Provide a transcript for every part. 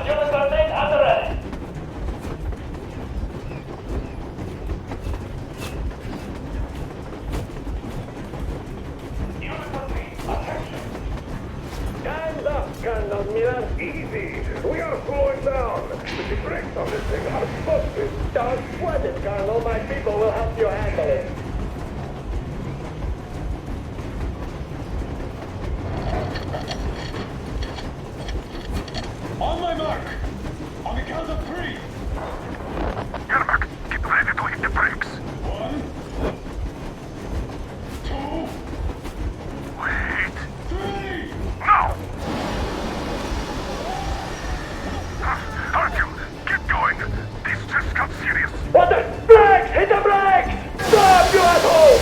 Unit coordinate at the ready. Unit coordinate, attention. Kind of, Miller. Easy. We are slowing down. The brakes on this thing are busted. Don't sweat it, Colonel. My people will help you handle it. On my mark! On the count of 3! Yermak, get ready to hit the brakes. 1, 2, Wait. 3! Now! Artyom, keep going. This just got serious. What the? Brakes! Hit the brakes! Stop, you asshole!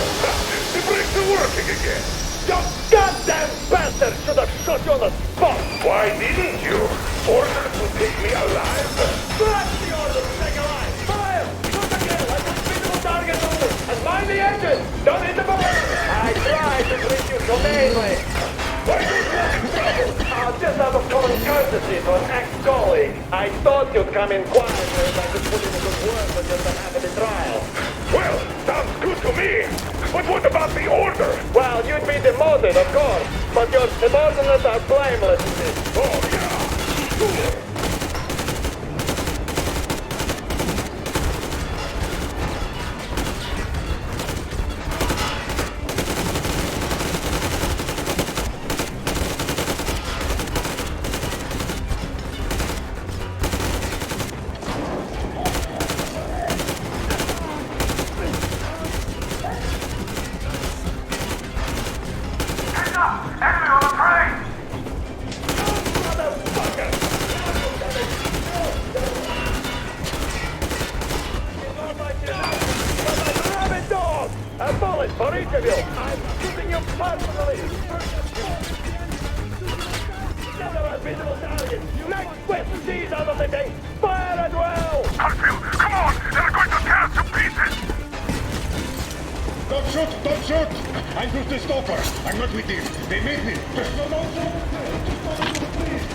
The brakes are working again. You goddamn bastard should have shot you on the spot! Why didn't you? Order to take me alive? That's the order to take a line! Fire! Shoot the kill! I put visible targets only! And mind the engine! Don't hit the balloon! I tried to treat you humanely! Why don't you want in trouble? Just out of common courtesy to an ex-colleague. I thought you'd come in quietly if I could put in a good word for just a half of the trial. Well, sounds good to me. But what about the order? Well, you'd be demoted, of course, but your subordinates are blameless in this. Oh, yeah. Cool. Enemy on the train! Rabid dog! A bullet for each of you! I'm shooting you personally! Another visible target! Next West Seas out of the thing! Fire as well! Artyom, come on! They're going to tear us to pieces! Don't shoot! Don't shoot! I'm just a stopper. I'm not with you. They made me. Just no, don't shoot! Please!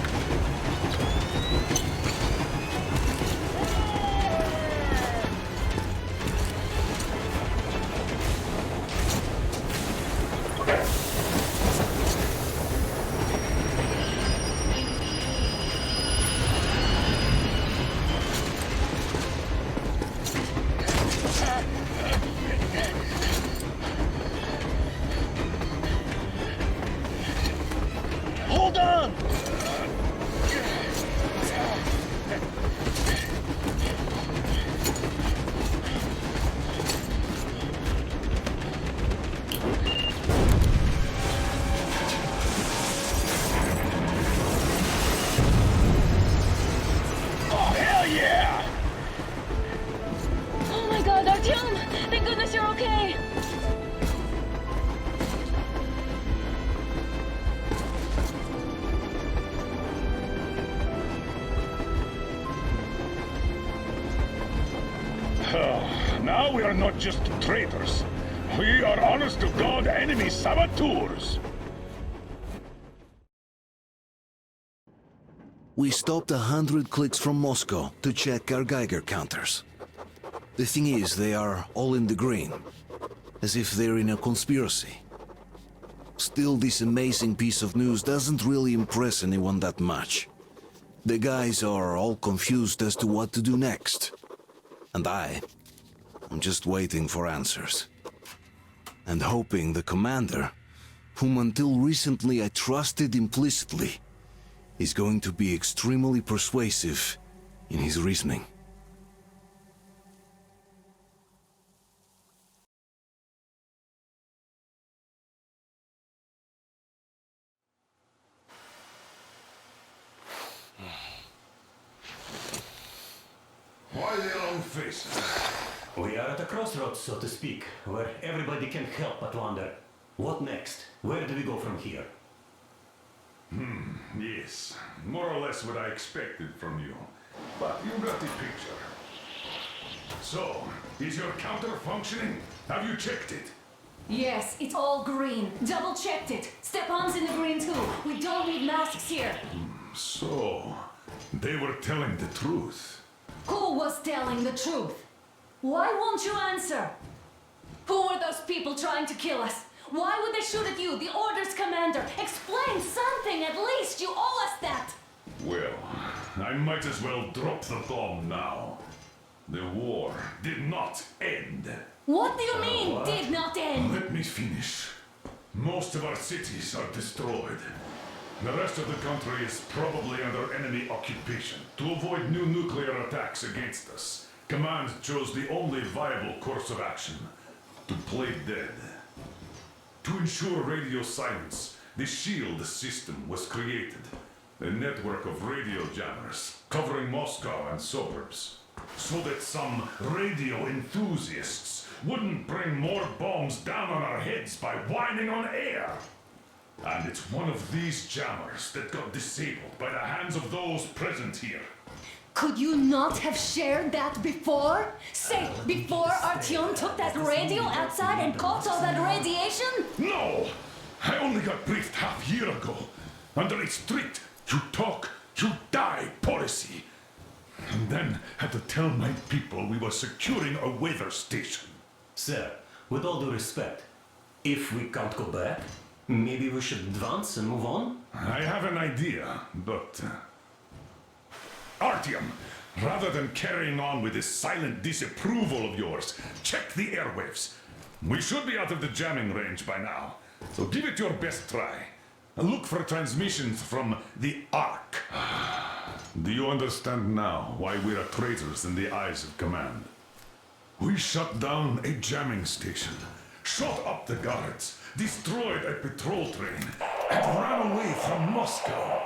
Hold on! Oh, hell yeah! Oh my god, Artyom! Thank goodness you're okay! Now we are not just traitors. We are honest-to-God enemy saboteurs. We stopped 100 clicks from Moscow to check our Geiger counters. The thing is, they are all in the green, as if they're in a conspiracy. Still, this amazing piece of news doesn't really impress anyone that much. The guys are all confused as to what to do next. And I'm just waiting for answers. And hoping the commander, whom until recently I trusted implicitly, is going to be extremely persuasive in his reasoning. Why the long face? We are at a crossroads, so to speak, where everybody can help but wonder, what next? Where do we go from here? Yes, more or less what I expected from you. But you got the picture. So, is your counter functioning? Have you checked it? Yes, it's all green. Double checked it. Stepan's in the green too. We don't need masks here. So, They were telling the truth. Who was telling the truth? Why won't you answer? Who were those people trying to kill us? Why would they shoot at you, the Order's commander? Explain something, at least! You owe us that! Well, I might as well drop the bomb now. The war did not end. What do you mean, did not end? Let me finish. Most of our cities are destroyed. The rest of the country is probably under enemy occupation. To avoid new nuclear attacks against us, Command chose the only viable course of action: to play dead. To ensure radio silence, the SHIELD system was created. A network of radio jammers covering Moscow and suburbs, so that some radio enthusiasts wouldn't bring more bombs down on our heads by whining on air. And it's one of these jammers that got disabled by the hands of those present here. Could you not have shared that before? Say, before Artyom took that radio outside and caught all that radiation? No! I only got briefed half year ago, under a strict "you talk, you die" policy. And then had to tell my people we were securing a weather station. Sir, with all due respect, if we can't go back, maybe we should advance and move on? I have an idea, but... Artyom, rather than carrying on with this silent disapproval of yours, check the airwaves. We should be out of the jamming range by now, so give it your best try. And look for transmissions from the Ark. Do you understand now why we are traitors in the eyes of Command? We shut down a jamming station, shot up the guards, destroyed a patrol train, and ran away from Moscow.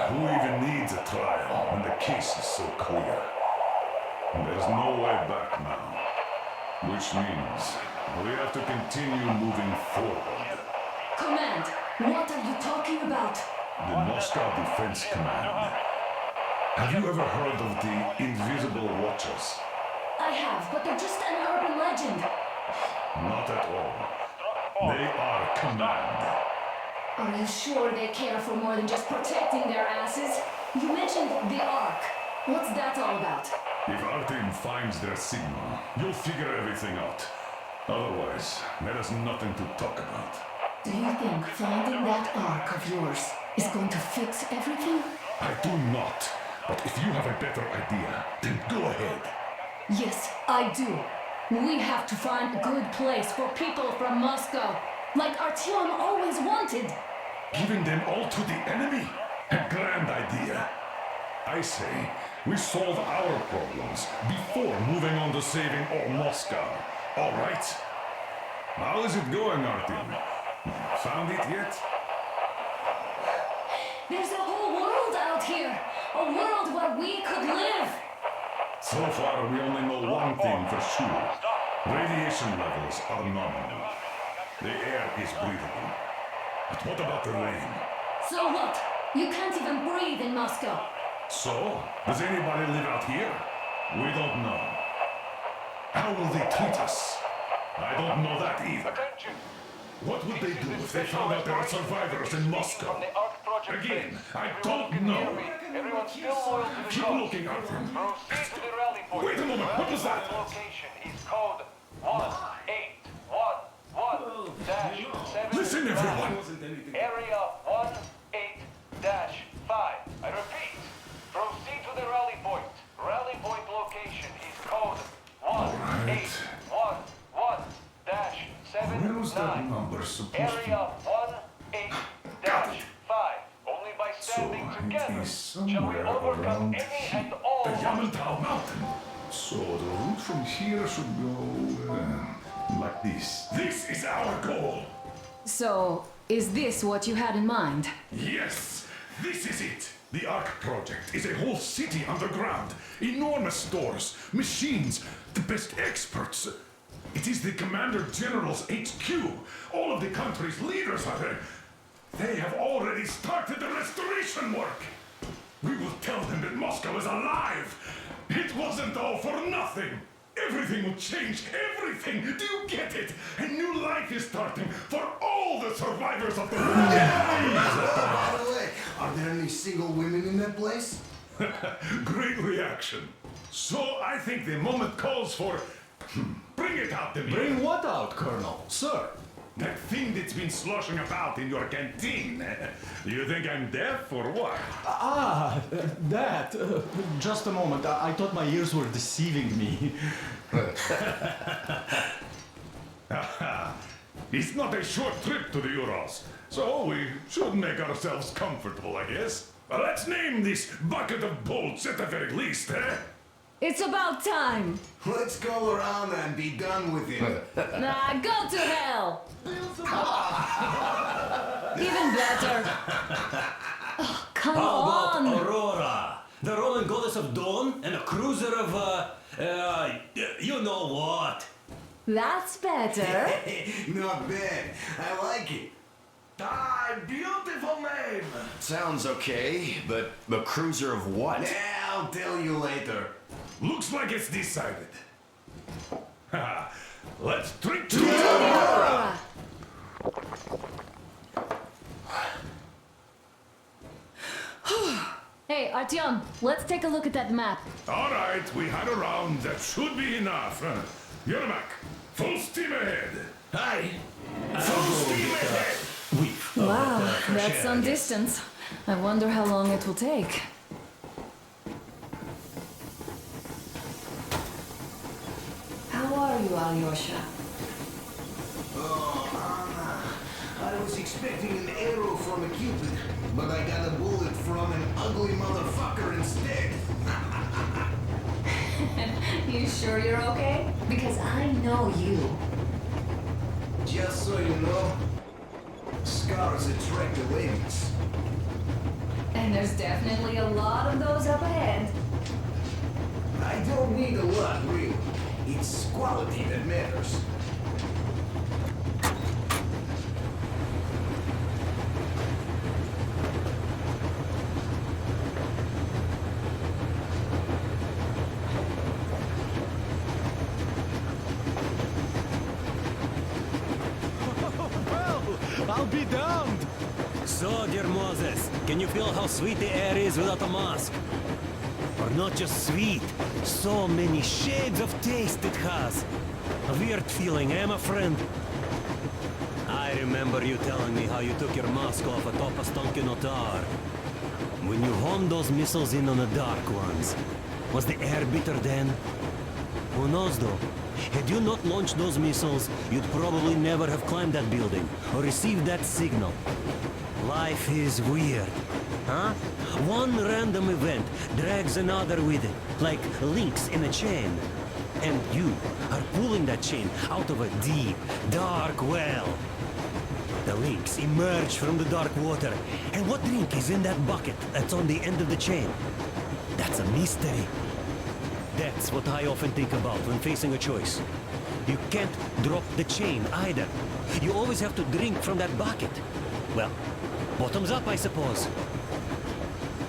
Who even needs a trial when the case is so clear? There's no way back now, which means we have to continue moving forward. Command, what are you talking about? The Moscow Defense Command. Have you ever heard of the Invisible Watchers? I have, but they're just an urban legend. Not at all. They are Command. Are you sure they care for more than just protecting their asses? You mentioned the Ark. What's that all about? If Artyom finds their signal, you'll figure everything out. Otherwise, there is nothing to talk about. Do you think finding that Ark of yours is going to fix everything? I do not. But if you have a better idea, then go ahead. Yes, I do. We have to find a good place for people from Moscow, like Artyom always wanted. Giving them all to the enemy? A grand idea. I say, we solve our problems before moving on to saving all Moscow. All right? How is it going, Artyom? Found it yet? There's a whole world out here. A world where we could live. So far, we only know one thing for sure. Radiation levels are nominal. The air is breathable. But what about the rain? So what? You can't even breathe in Moscow. So, does anybody live out here? We don't know. How will they treat us? I don't know that either. Attention! What would they do if they found out there are survivors in Moscow? Again, I don't know. Everyone still loyal to the Keep cause. looking, Artyom. Proceed to the rally point. Wait a moment, what was that? Location is code 1811-7. Listen, everyone! Area 18-5. I repeat, proceed to the rally point. Rally point location is code 1811-79. Where was that number supposed Area to 18-5. Only by standing So, together it is shall we somewhere overcome around any here. and all The Yamantau Mountain. So the route from here should go like this. This is our goal. So, is this what you had in mind? Yes, this is it. The Ark project is a whole city underground. Enormous stores, machines, the best experts. It is the Commander General's HQ. All of the country's leaders are there. They have already started the restoration work. We will tell them that Moscow is alive. It wasn't all for nothing. Everything will change, everything. Do you get it? A new life is starting for all the survivors of the war. By the way, are there any single women in that place? Great reaction. So I think the moment calls for... Bring it out to me. Bring what out, Colonel? Sir? That thing that's been sloshing about in your canteen. You think I'm deaf or what? That. Just a moment. I thought my ears were deceiving me. It's not a short trip to the Urals, so we should make ourselves comfortable, I guess. Let's name this bucket of bolts at the very least, eh? It's about time. Let's go around and be done with it. Nah, go to hell. Even better. Oh, come How about on. Aurora? The Roman goddess of dawn and a cruiser of, you know what? That's better. Not bad. I like it. Ah, beautiful name. Sounds okay, but the cruiser of what? Yeah, I'll tell you later. Looks like it's decided. Let's drink to Aurora. Hey, Artyom, let's take a look at that map. All right, we had a round. That should be enough. Yermak, full steam ahead. Hi. Full steam ahead. Wow, that's some distance. I wonder how long it will take. How are you, Alyosha? Oh, Anna. I was expecting an arrow from a cupid, but I got a bullet from an ugly motherfucker instead. You sure you're okay? Because I know you. Just so you know, scars attract the ladies. And there's definitely a lot of those up ahead. I don't need a lot, really. It's quality that matters. I'll be damned! So, dear Moses, can you feel how sweet the air is without a mask? Or not just sweet, so many shades of taste it has. A weird feeling, eh, my friend? I remember you telling me how you took your mask off atop a stonking otar. When you homed those missiles in on the dark ones, was the air bitter then? Who knows though? Had you not launched those missiles, you'd probably never have climbed that building or received that signal. Life is weird, huh? One random event drags another with it, like links in a chain. And you are pulling that chain out of a deep, dark well. The links emerge from the dark water, and what drink is in that bucket that's on the end of the chain? That's a mystery. That's what I often think about when facing a choice. You can't drop the chain either. You always have to drink from that bucket. Well, bottoms up, I suppose.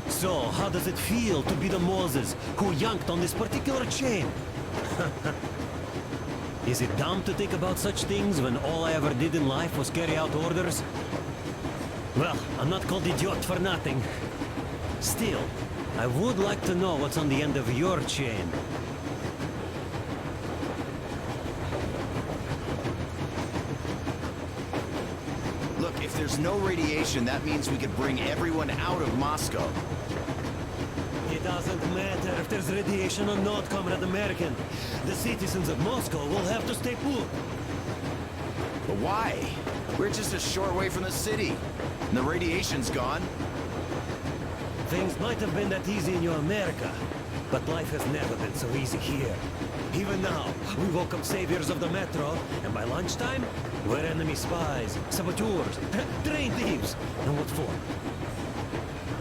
So, how does it feel to be the Moses who yanked on this particular chain? Is it dumb to think about such things when all I ever did in life was carry out orders? Well, I'm not called idiot for nothing. Still, I would like to know what's on the end of your chain. Look, if there's no radiation, that means we could bring everyone out of Moscow. It doesn't matter if there's radiation or not, Comrade American. The citizens of Moscow will have to stay put. But why? We're just a short way from the city. And the radiation's gone. Things might have been that easy in your America, but life has never been so easy here. Even now, we woke up saviors of the Metro, and by lunchtime, we're enemy spies, saboteurs, train thieves. And what for?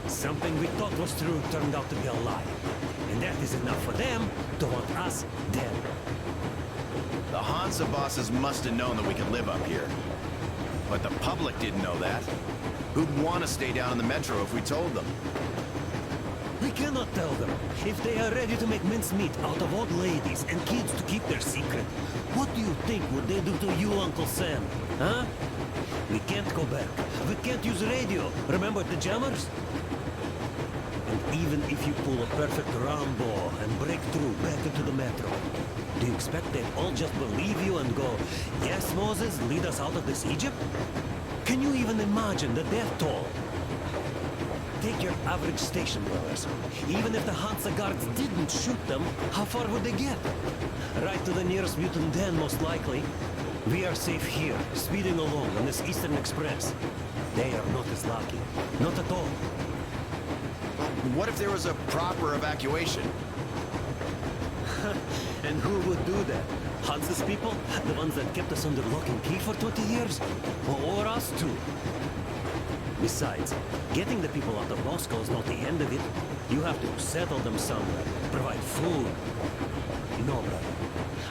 Something we thought was true turned out to be a lie. And that is enough for them to want us dead. The Hansa bosses must have known that we could live up here. But the public didn't know that. Who'd want to stay down in the Metro if we told them? We cannot tell them. If they are ready to make mincemeat out of old ladies and kids to keep their secret, what do you think would they do to you, Uncle Sam? Huh? We can't go back. We can't use radio. Remember the jammers? And even if you pull a perfect Rambo and break through back into the metro, do you expect they'd all just believe you and go, yes, Moses, lead us out of this Egypt? Can you even imagine the death toll? Take your average station dwellers. Even if the Hansa guards didn't shoot them, how far would they get? Right to the nearest mutant den, most likely. We are safe here, speeding along on this Eastern Express. They are not as lucky. Not at all. What if there was a proper evacuation? And who would do that? Hansa's people? The ones that kept us under lock and key for 20 years? Or us too? Besides, getting the people out of Moscow is not the end of it. You have to settle them somewhere, provide food. No, brother.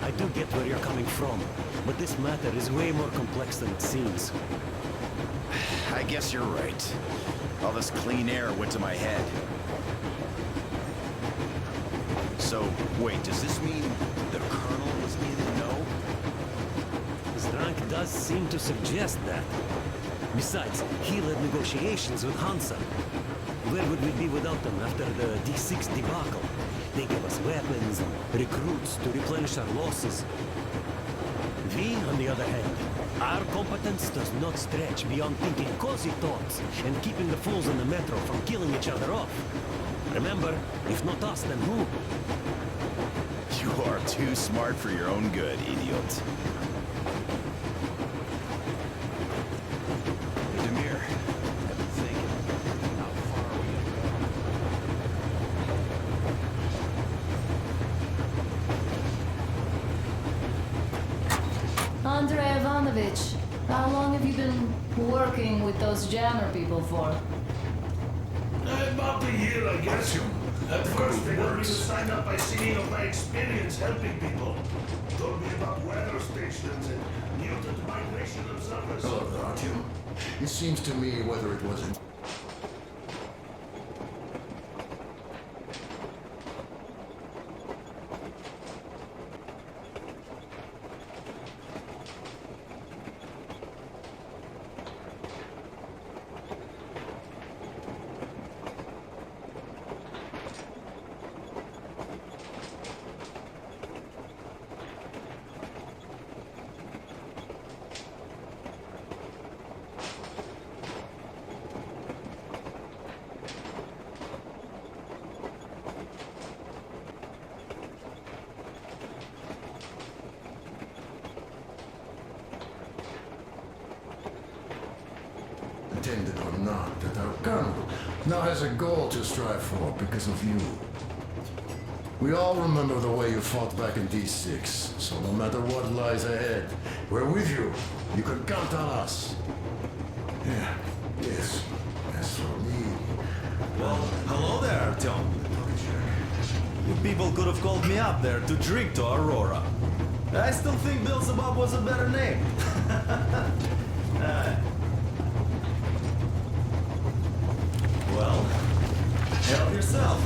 I do get where you're coming from, but this matter is way more complex than it seems. I guess you're right. All this clean air went to my head. So, wait, does this mean the Colonel was in the know? His rank does seem to suggest that. Besides, he led negotiations with Hansa. Where would we be without them after the D6 debacle? They gave us weapons and recruits to replenish our losses. We, on the other hand, our competence does not stretch beyond thinking cozy thoughts and keeping the fools in the metro from killing each other off. Remember, if not us, then who? You are too smart for your own good, idiot. Demir, I've been thinking, how far are we gonna go? Andrei Ivanovich, how long have you been working with those jammer people for? About a year, I guess. At first, they got me to sign up by singing of my experience helping people. Told me about weather stations and mutant migration observers. Hello there, Artyom. It seems to me whether it was in... Intended or not, that our Colonel now has a goal to strive for because of you. We all remember the way you fought back in D6, so no matter what lies ahead, we're with you. You can count on us. Yeah, yes. As for me... Well, hello there, Artyom. You people could have called me up there to drink to Aurora. I still think Beelzebub was a better name. Well, help yourself.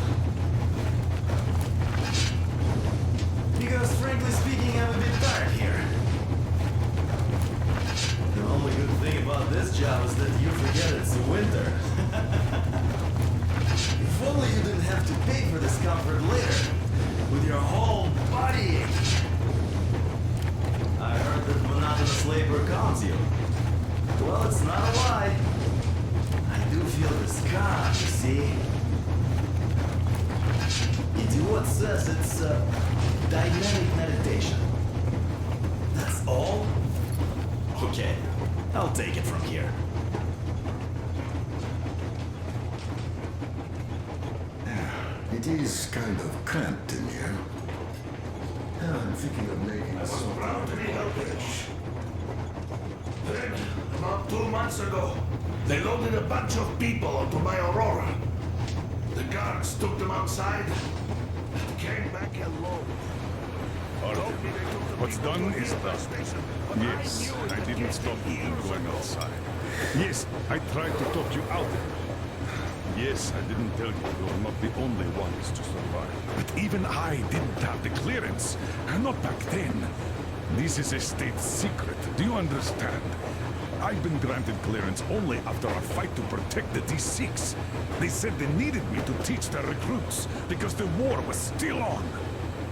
Because frankly speaking, I'm a bit tired here. The only good thing about this job is that you forget it's winter. If only you didn't have to pay for discomfort later, with your whole body aching. I heard that monotonous labor calms you. Well, it's not a lie. I do feel this calm, you see. Idiot says it's dynamic meditation. That's all? Okay, I'll take it from here. It is kind of cramped in here. I'm thinking of making I was some... proud to be helpless. Then, about 2 months ago, they loaded a bunch of people onto my Aurora. The guards took them outside and came back alone. What's done is done. Yes, I didn't stop you from going outside. Yes, I tried to talk you out of it. Yes, I didn't tell you you're not the only ones to survive. But even I didn't have the clearance. And not back then. This is a state secret. Do you understand? I've been granted clearance only after our fight to protect the D6. They said they needed me to teach their recruits because the war was still on.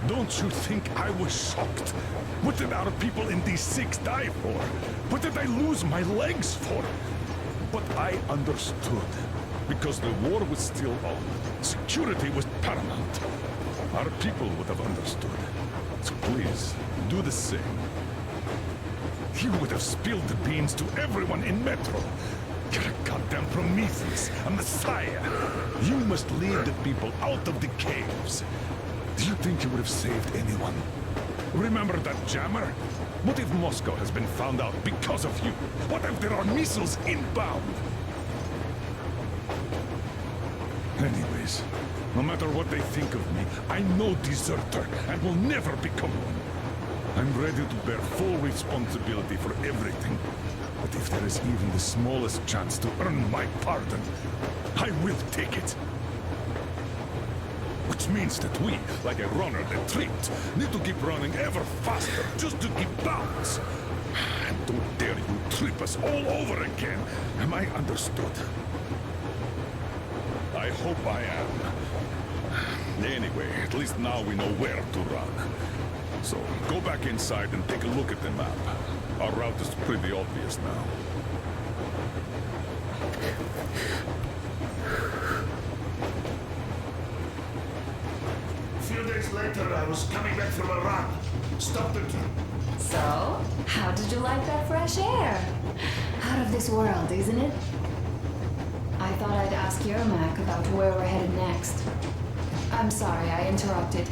Don't you think I was shocked? What did our people in D6 die for? What did I lose my legs for? But I understood. Because the war was still on. Security was paramount. Our people would have understood. So please, do the same. You would have spilled the beans to everyone in Metro. You're a goddamn Prometheus, a messiah. You must lead the people out of the caves. Do you think you would have saved anyone? Remember that jammer? What if Moscow has been found out because of you? What if there are missiles inbound? Anyways, no matter what they think of me, I'm no deserter and will never become one. I'm ready to bear full responsibility for everything. But if there is even the smallest chance to earn my pardon, I will take it. Which means that we, like a runner that tripped, need to keep running ever faster just to keep balance. And don't dare you trip us all over again. Am I understood? I hope I am. Anyway, at least now we know where to run. So, go back inside and take a look at the map. Our route is pretty obvious now. A few days later, I was coming back from a run. Stopped at... So, how did you like that fresh air? Out of this world, isn't it? I thought I'd ask Yermak about where we're headed next. I'm sorry, I interrupted.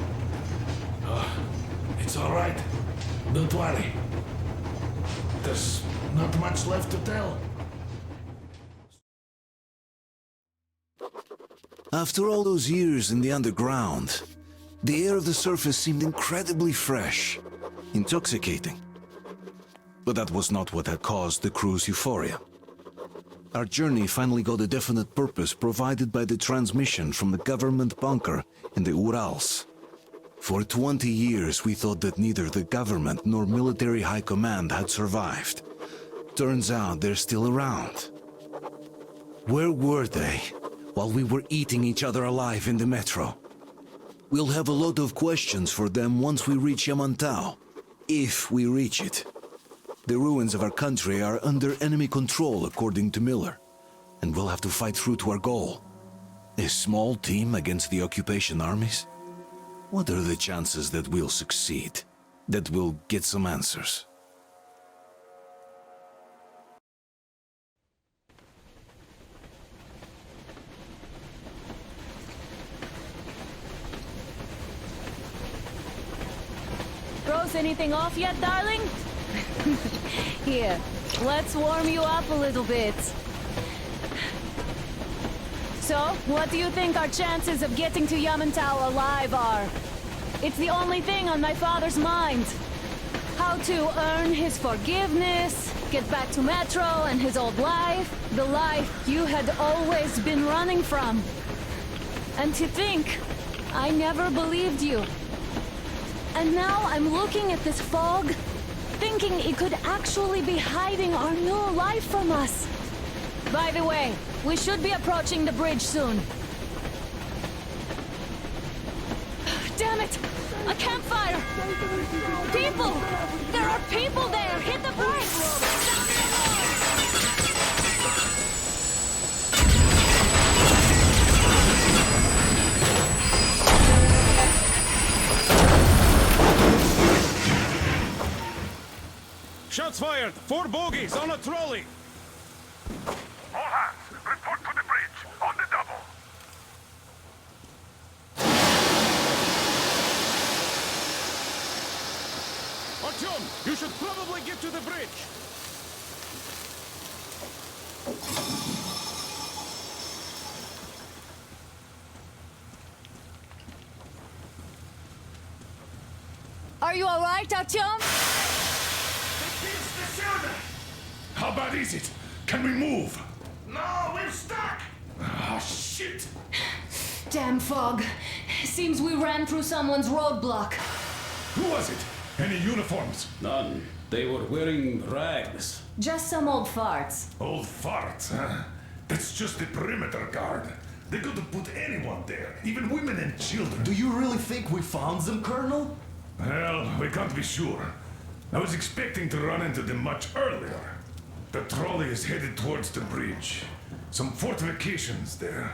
It's all right. Don't worry. There's not much left to tell. After all those years in the underground, the air of the surface seemed incredibly fresh, intoxicating. But that was not what had caused the crew's euphoria. Our journey finally got a definite purpose provided by the transmission from the government bunker in the Urals. For 20 years, we thought that neither the government nor military high command had survived. Turns out they're still around. Where were they while we were eating each other alive in the metro? We'll have a lot of questions for them once we reach Yamantau, if we reach it. The ruins of our country are under enemy control, according to Miller, and we'll have to fight through to our goal. A small team against the occupation armies? What are the chances that we'll succeed? That we'll get some answers? Throws anything off yet, darling? Here, let's warm you up a little bit. So, what do you think our chances of getting to Yamantau alive are? It's the only thing on my father's mind. How to earn his forgiveness, get back to Metro and his old life, the life you had always been running from. And to think, I never believed you. And now I'm looking at this fog, thinking it could actually be hiding our new life from us. By the way, we should be approaching the bridge soon. Damn it! A campfire! People! There are people there! Hit the brakes! Shots fired! 4 bogies on a trolley! All hands, report to the bridge, on the double. Artyom, you should probably get to the bridge! Are you alright, Artyom? How bad is it? Can we move? No, we're stuck! Ah, shit! Damn fog. Seems we ran through someone's roadblock. Who was it? Any uniforms? None. They were wearing rags. Just some old farts. Old farts, huh? That's just the perimeter guard. They could have put anyone there, even women and children. Do you really think we found them, Colonel? Well, we can't be sure. I was expecting to run into them much earlier. The trolley is headed towards the bridge. Some fortifications there.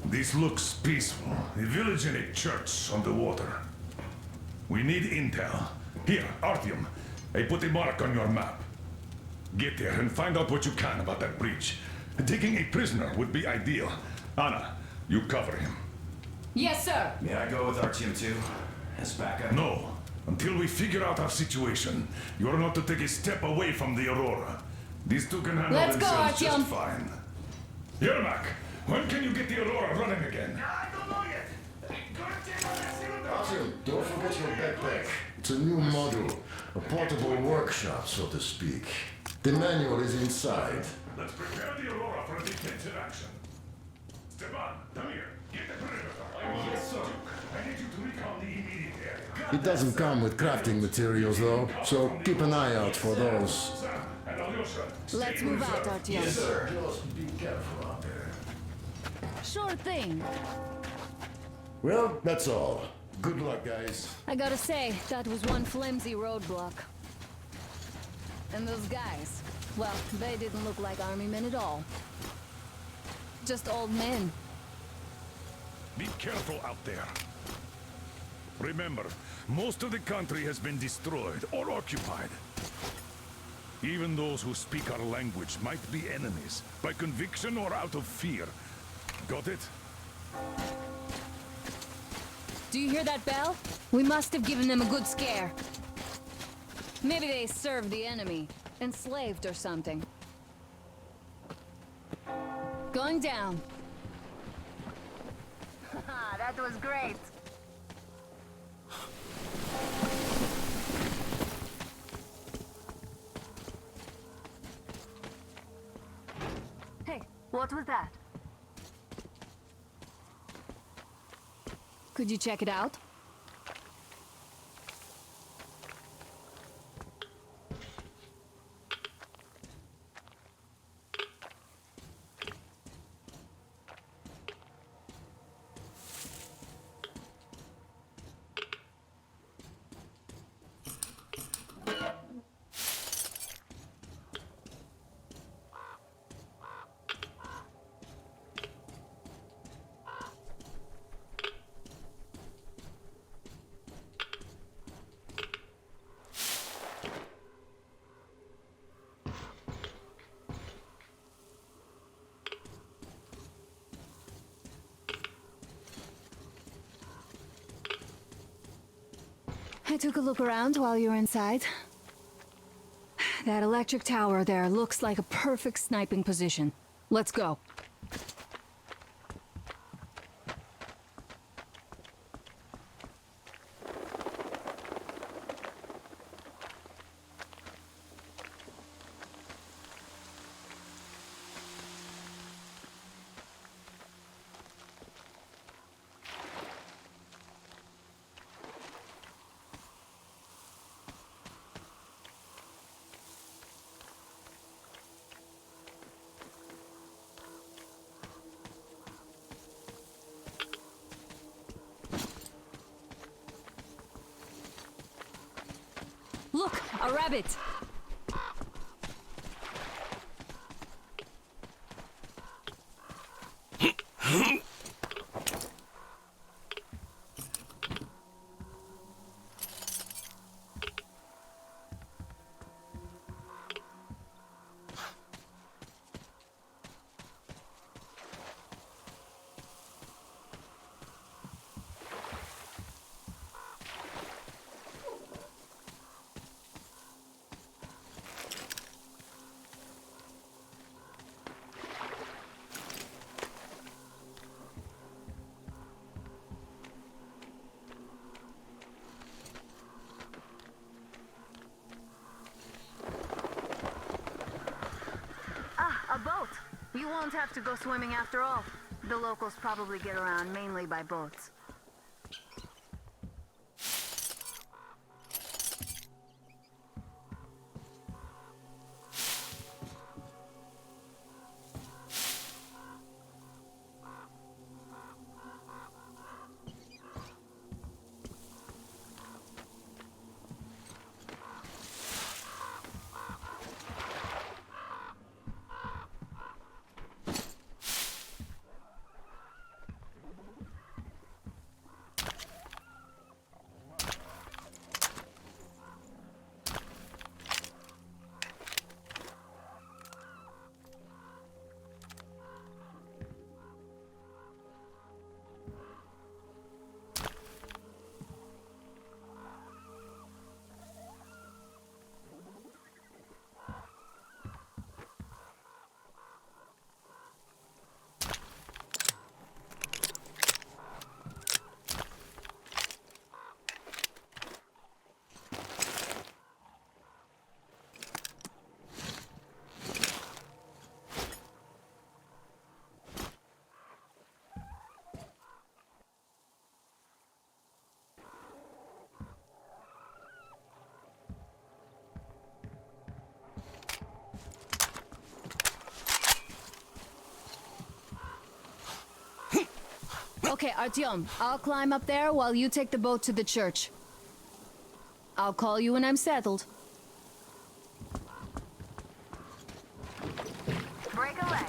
This looks peaceful. A village and a church on the water. We need intel. Here, Artyom. I put a mark on your map. Get there and find out what you can about that bridge. Taking a prisoner would be ideal. Anna, you cover him. Yes, sir. May I go with Artyom too? As backup? No. Until we figure out our situation, you're not to take a step away from the Aurora. These two can handle Let's go, themselves just Artyom. fine. Yermak, when can you get the Aurora running again? I don't know yet. Artyom, don't forget your backpack. It's a new model. A portable workshop, so to speak. The manual is inside. Let's prepare the Aurora for a defensive action. Stepan, come here. Get the perimeter. Yes, sir. I need you to recon the immediate area. It doesn't come with crafting materials, though, so keep an eye out for those. Sam and Alyosha, stay Let's in move out, reserve. Artyom. Yes, sir. Just be careful out there. Sure thing. Well, that's all. Good luck, guys. I gotta say, that was one flimsy roadblock. And those guys, well, they didn't look like army men at all. Just old men. Be careful out there. Remember, most of the country has been destroyed or occupied. Even those who speak our language might be enemies, by conviction or out of fear. Got it? Do you hear that bell? We must have given them a good scare. Maybe they served the enemy, enslaved or something. Going down. That was great. Hey, what was that? Could you check it out? I took a look around while you were inside. That electric tower there looks like a perfect sniping position. Let's go. Look, a rabbit! A boat. You won't have to go swimming after all. The locals probably get around mainly by boats. Okay, Artyom, I'll climb up there while you take the boat to the church. I'll call you when I'm settled. Break a leg.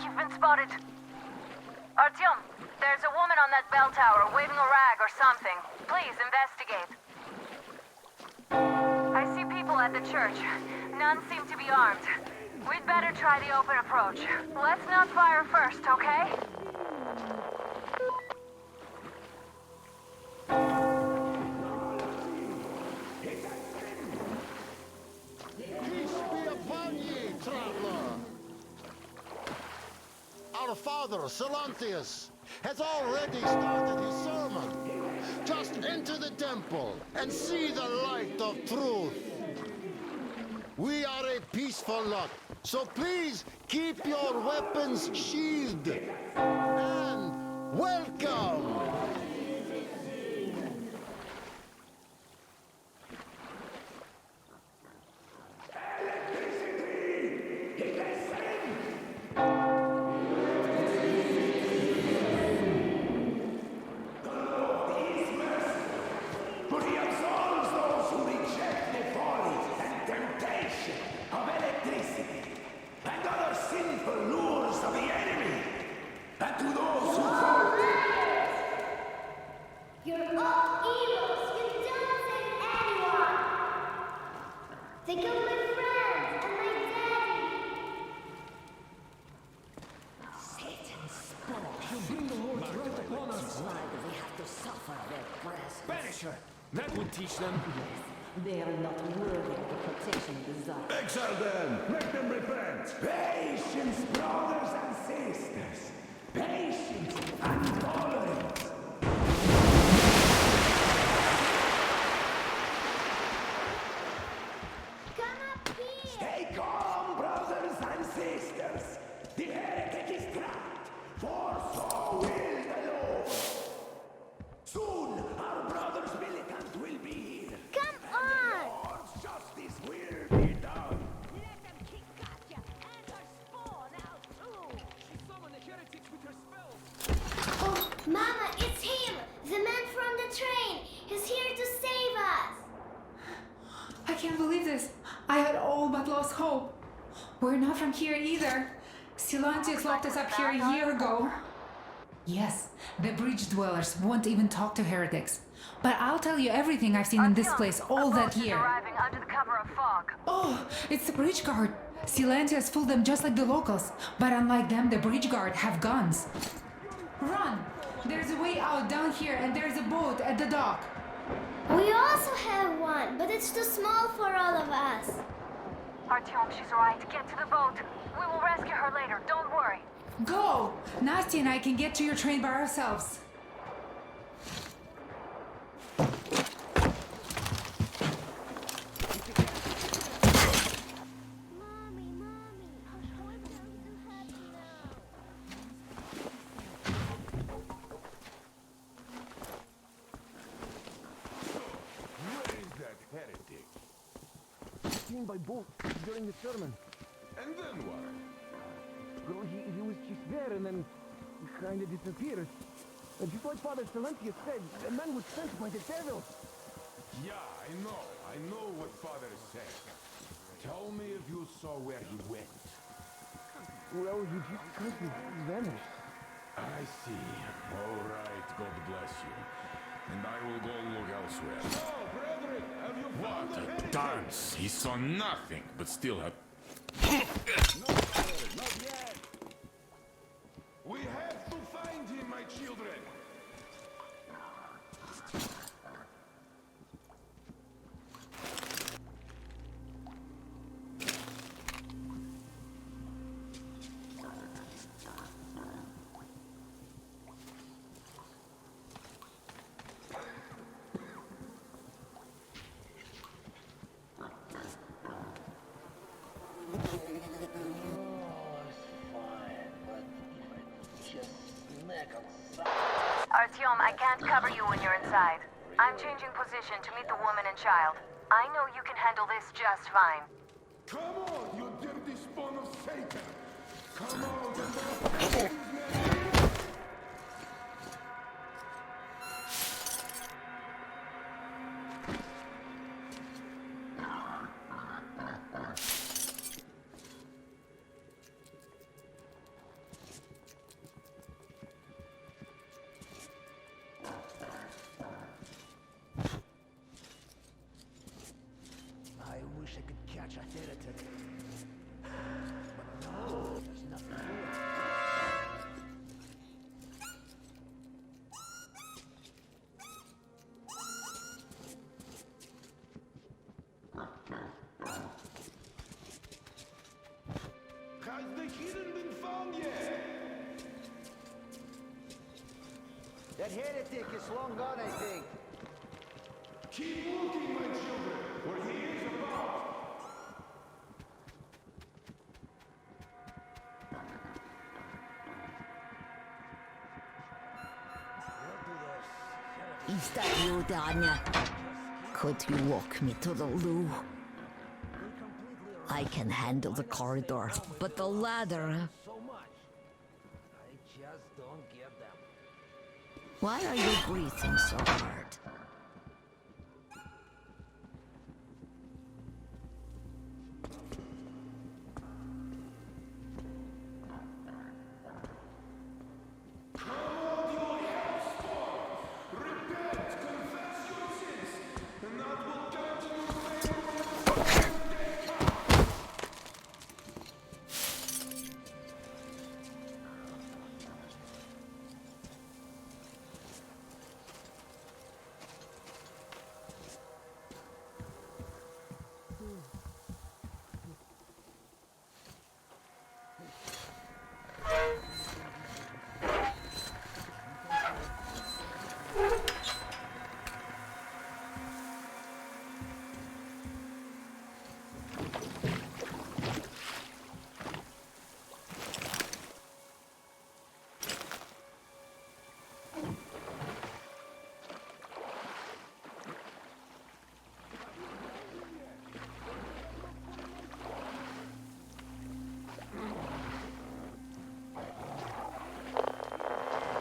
You've been spotted. Artyom, there's a woman on that bell tower waving a rag or something. Please investigate. I see people at the church. None seem to be armed. We'd better try the open approach. Let's not fire first, okay? Peace be upon ye, traveler. Our father, Silantius, has already started his sermon. Just enter the temple and see the light of truth. We are a peaceful lot, so please keep your weapons sheathed. And welcome! That would teach them. They are not worthy of the protection of the Tsar. Exile them! Make them repent! Patience, brothers and sisters. Patience and tolerance. Come up here! Stay calm, brothers and sisters. The heretic is trapped, for so will the Lord. Soon, our brothers militant will be here. Come on! Lord's justice will be done. Let them kick Katya and her spawn out too! She summoned the heretics with her spells. Oh, Mama, it's him! The man from the train! He's here to save us! I can't believe this. I had all but lost hope. We're not from here either. Silantius locked us up here a year ago. Yes, the bridge dwellers won't even talk to heretics. But I'll tell you everything I've seen in this place all that year. Arriving under the cover of fog. Oh, it's the bridge guard. Silantius fooled them just like the locals. But unlike them, the bridge guard have guns. Run! There's a way out down here and there's a boat at the dock. We also have one, but it's too small for all of us. Artyom, she's right. Get to the boat. We will rescue her later. Don't worry. Go! Nasty and I can get to your train by ourselves. By boat during the sermon. And then what? Well, he was just there and then kind of disappeared. And just like Father Silantius said, the man was sent by the devil. Yeah, I know what Father said. Tell me if you saw where he went. Well, he just kind of vanished. I see. All right, God bless you. And I will go look elsewhere. Oh, brethren, have you found What the a heretic? dance! He saw nothing, but still had... Not yet. We have to find him, my children! Artyom, I can't cover you when you're inside. I'm changing position to meet the woman and child. I know you can handle this just fine. Come on, you dirty spawn of Satan! Come on, I wish I could catch a heretic. But no, there's nothing here. Has the hidden been found yet? That heretic is long gone, I think. Keep looking, my children, for he is about. Is that you, Danya? Could you walk me to the loo? I can handle the corridor, but the ladder... So much. I just don't get them. Why are you breathing so hard?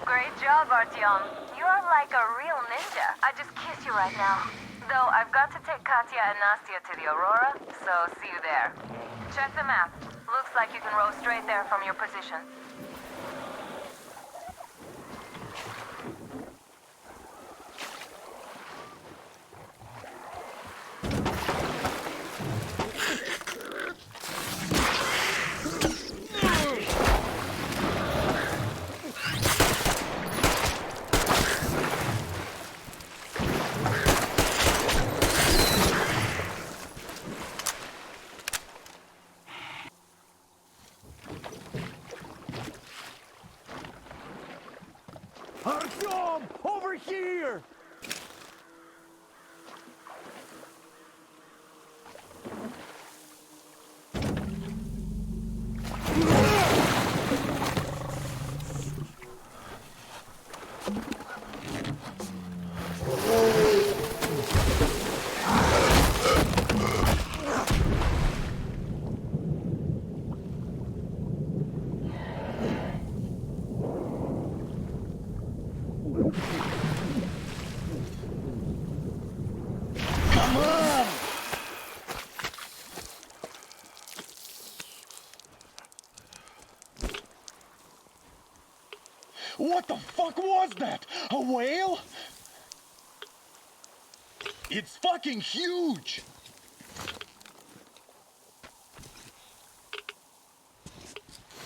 Great job, Artyom. You're like a real ninja. I just kiss you right now. Though I've got to take Katya and Nastya to the Aurora, so see you there. Check the map. Looks like you can row straight there from your position. Artyom! Over here! Come on! What the fuck was that? A whale? It's fucking huge!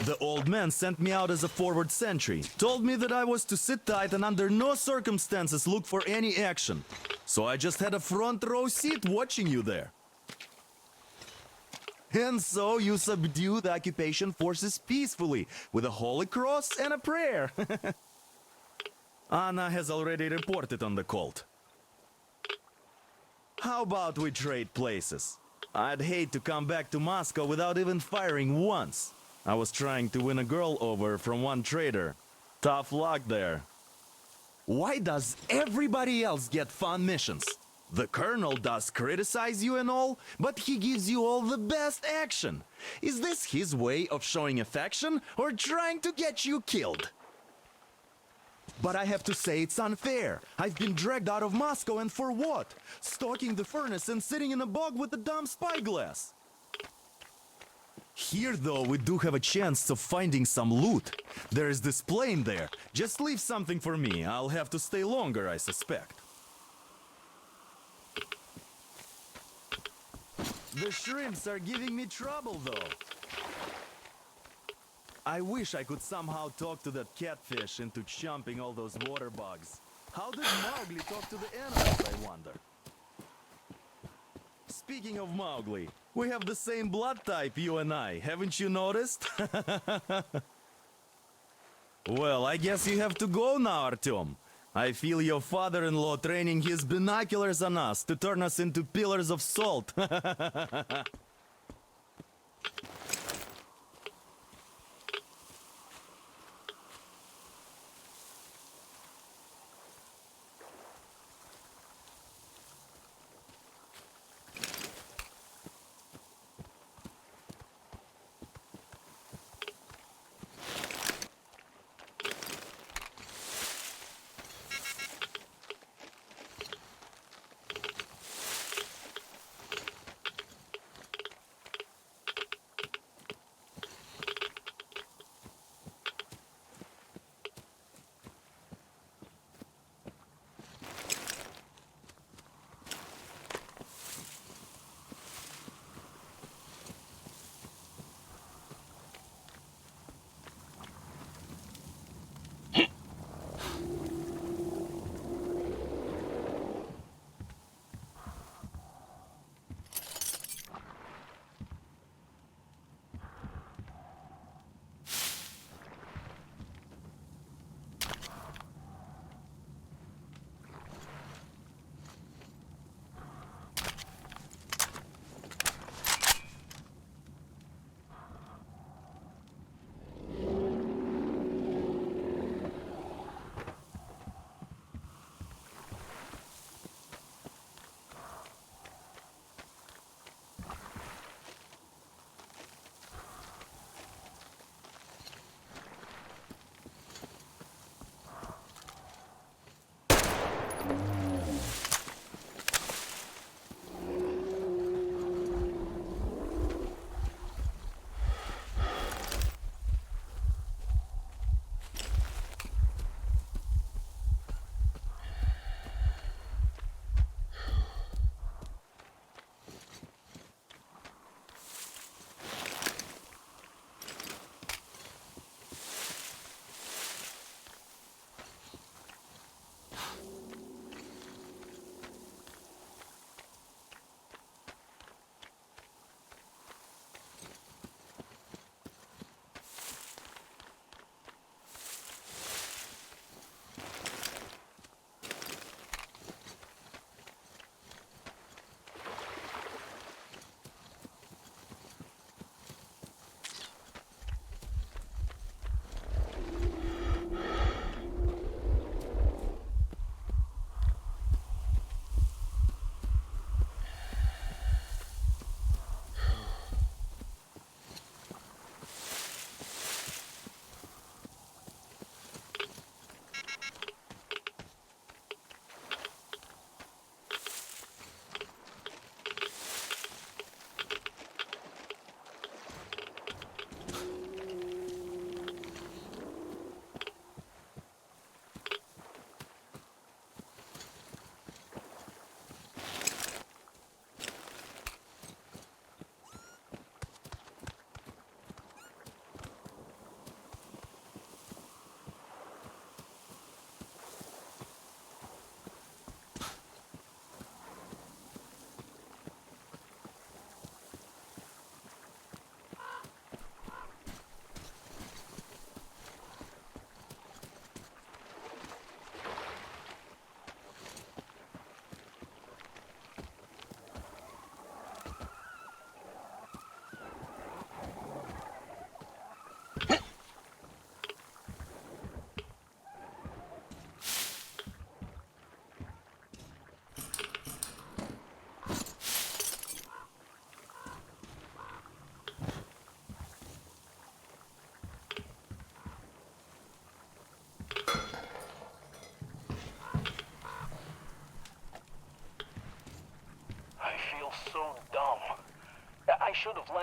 The old man sent me out as a forward sentry. Told me that I was to sit tight and under no circumstances look for any action. So I just had a front row seat watching you there. And so you subdue the occupation forces peacefully with a holy cross and a prayer. Anna has already reported on the cult. How about we trade places? I'd hate to come back to Moscow without even firing once. I was trying to win a girl over from one trader. Tough luck there. Why does everybody else get fun missions? The Colonel does criticize you and all, but he gives you all the best action. Is this his way of showing affection or trying to get you killed? But I have to say it's unfair. I've been dragged out of Moscow, and for what? Stalking the furnace and sitting in a bog with a dumb spyglass. Here, though, we do have a chance of finding some loot. There is this plane there. Just leave something for me. I'll have to stay longer, I suspect. The shrimps are giving me trouble, though. I wish I could somehow talk to that catfish into chomping all those water bugs. How did Mowgli talk to the animals, I wonder? Speaking of Mowgli, we have the same blood type, you and I. Haven't you noticed? Well, I guess you have to go now, Artyom. I feel your father-in-law training his binoculars on us to turn us into pillars of salt.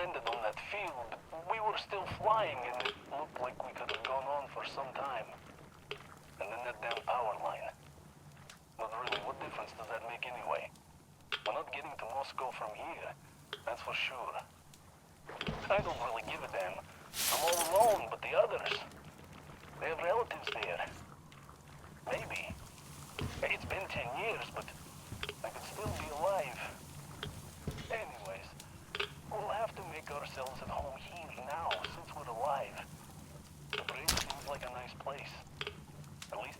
landed on that field, we were still flying and it looked like we could have gone on for some time. And then that damn power line. But really, what difference does that make anyway? We're not getting to Moscow from here, that's for sure. I don't really give a damn. I'm all alone, but the others, they have relatives there. Maybe. It's been 10 years, but I could still be alive. Anyways, we'll have to make ourselves at home here now, since we're alive. The bridge seems like a nice place. At least